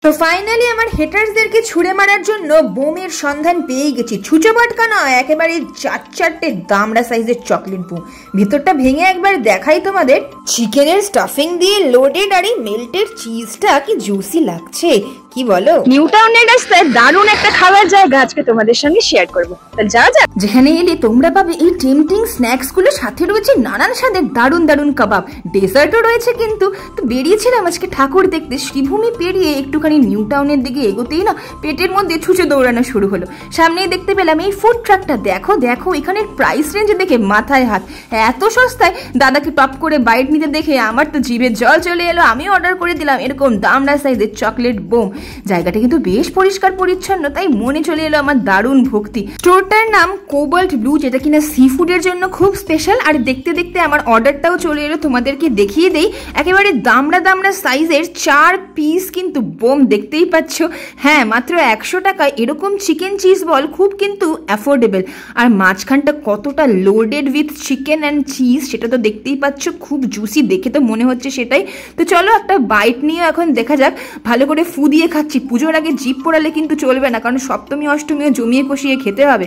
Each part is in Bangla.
তো ফাইনালি আমার হেটার্সদেরকে ছুড়ে মারার জন্য বোমের সন্ধান পেয়ে গেছি। ছুঁচো বাটকা নয়, একেবারে 4-4টে দামড়া সাইজের চকলেট বোম। ভিতরটা ভেঙে একবার দেখাই তোমাদের। চিকেনের স্টাফিং দিয়ে লোডেড, আর এই মেল্টেড চিজটা কি জুসি লাগছে, কি বলো? নিউ টাউনের রাস্তায় দারুণ একটা খাবার জায়গা আজকে তোমাদের সঙ্গে শেয়ার করবো। যাওয়া যাক। যেখানে এলে তোমরা পাবে এই টেম্পটিং স্ন্যাক্স গুলো, সাথে রয়েছে নানান স্বাদের দারুণ দারুণ কাবাব, ডেজার্টও রয়েছে। কিন্তু তো বেরিয়েছিলাম আজকে ঠাকুর দেখতে, শ্রীভূমি পেরিয়ে একটুখানি নিউ টাউনের দিকে এগোতেই না পেটের মধ্যে ছুঁচো দৌড়ানো শুরু হলো। সামনেই দেখতে পেলাম এই ফুড ট্রাকটা। দেখো দেখো এখানের প্রাইস রেঞ্জ দেখে মাথায় হাত, এত সস্তায় দাদাকে টপ করে বাইট নিতে দেখে আমার তো জিভে জল চলে এলো। আমিও অর্ডার করে দিলাম এরকম দামড়া সাইজের চকলেট বোম। জায়গাটা কিন্তু বেশ পরিষ্কার পরিচ্ছন্ন, তাই মনে চলে এলো আমার দারুণ ভক্তি। স্টোরটার নাম কোবাল্ট ব্লু, যেটা কিনা সি ফুডের জন্য খুব স্পেশাল। আর দেখতে দেখতে আমার অর্ডারটাও চলে এলো, তোমাদেরকে দেখিয়ে দেই। একেবারে দামড়া দামড়া সাইজের 4 পিস কিন্তু বোম, দেখতেই পাচ্ছ। হ্যাঁ, মাত্র 100 টাকায় এরকম চিকেন চিজ বল খুব কিন্তু অ্যাফোর্ডেবল। আর মাঝখানটা কতটা loaded with chicken and cheese সেটা তো দেখতেই পাচ্ছ, খুব জুসি, দেখে তো মনে হচ্ছে সেটাই। তো চলো একটা বাইট নিয়ে এখন দেখা যাক। ভালো করে ফু দিয়ে খাচ্ছি, পুজোর আগে জিভ পোড়ালে কিন্তু চলবে না, কারণ সপ্তমী অষ্টমীও জমিয়ে কষিয়ে খেতে হবে।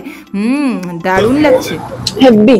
দারুণ লাগছে, হেভি।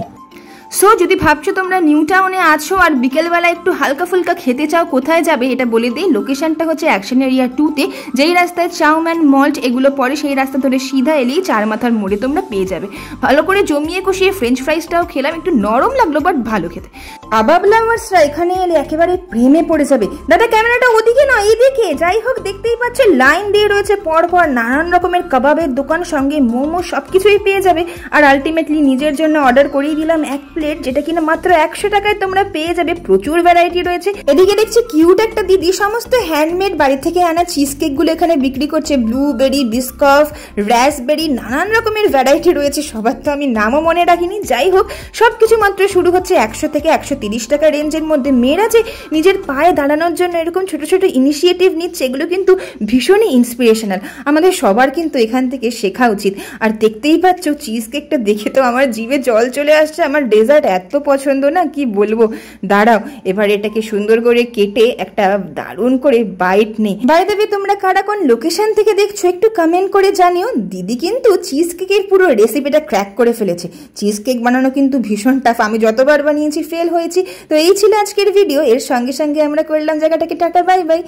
সো যদি ভাবছো তোমরা নিউ টাউনে আছো আর বিকেলবেলা একটু হালকা ফুলকা খেতে চাও, কোথায় যাবে এটা বলে দিই। লোকেশনটা হচ্ছে অ্যাকশন এরিয়া 2-তে, যেই রাস্তায় চাউম্যান মল্ট এগুলো পড়ে সেই রাস্তা ধরে সিধা এলেই চার মাথার মোড়ে তোমরা পেয়ে যাবে। ভালো করে জমিয়ে কষিয়ে ফ্রেঞ্চ ফ্রাইসটাও খেলাম, একটু নরম লাগলো বাট ভালো খেতে। কাবাব লাভার্সরা এখানে এলে একেবারে প্রেমে পড়ে যাবে। দাদা ক্যামেরাটা ওদিকে নয় এদিকে। যাই হোক, দেখতেই পাচ্ছ লাইন দিয়ে রয়েছে পরপর নানান রকমের কাবাবের দোকান, সঙ্গে মোমো, সবকিছুই পেয়ে যাবে। আর আলটিমেটলি নিজের জন্য অর্ডার করিয়ে দিলাম এক প্লেট, যেটা কিনা মাত্র 100 টাকায় তোমরা পেয়ে যাবে। প্রচুর ভ্যারাইটি রয়েছে। এদিকে দেখছি কিউট একটা দিদি সমস্ত হ্যান্ডমেড বাড়ি থেকে আনা চিজ কেক গুলো এখানে বিক্রি করছে। ব্লুবেরি, বিস্কফ, রাসবেরি, নানান রকমের ভ্যারাইটি রয়েছে। সবার তো আমি নামও মনে রাখিনি। যাই হোক, সবকিছু মাত্র শুরু হচ্ছে 100 থেকে 130 টাকা রেঞ্জের মধ্যে। মেয়েরা যে নিজের পায়ে দাঁড়ানোর জন্য এরকম ছোট ছোট ইনিশিয়েটিভ নিচ্ছে, এগুলো কিন্তু ভীষণই ইন্সপিরেশনাল। আমাদের সবার কিন্তু এখান থেকে শেখা উচিত। আর দেখতেই পাচ্ছ চিজ কেকটা দেখে তো আমার জিভে জল চলে আসছে। আমার ডেজার্ট এত পছন্দ না, কি বলবো। দাঁড়াও, এবার এটাকে সুন্দর করে কেটে একটা দারুণ করে বাইট নেই। বাই দ্য ওয়ে, তোমরা কারা কোন লোকেশন থেকে দেখছো একটু কমেন্ট করে জানিও। দিদি কিন্তু চিজ কেকের পুরো রেসিপিটা ক্র্যাক করে ফেলেছে। চিজ কেক বানানো কিন্তু ভীষণ টাফ, আমি যতবার বানিয়েছি ফেল হয়েছি। তো এই ছিল আজকের ভিডিও। এর সঙ্গে সঙ্গে আমরা করলাম জায়গাটাকে টাটা বাই বাই।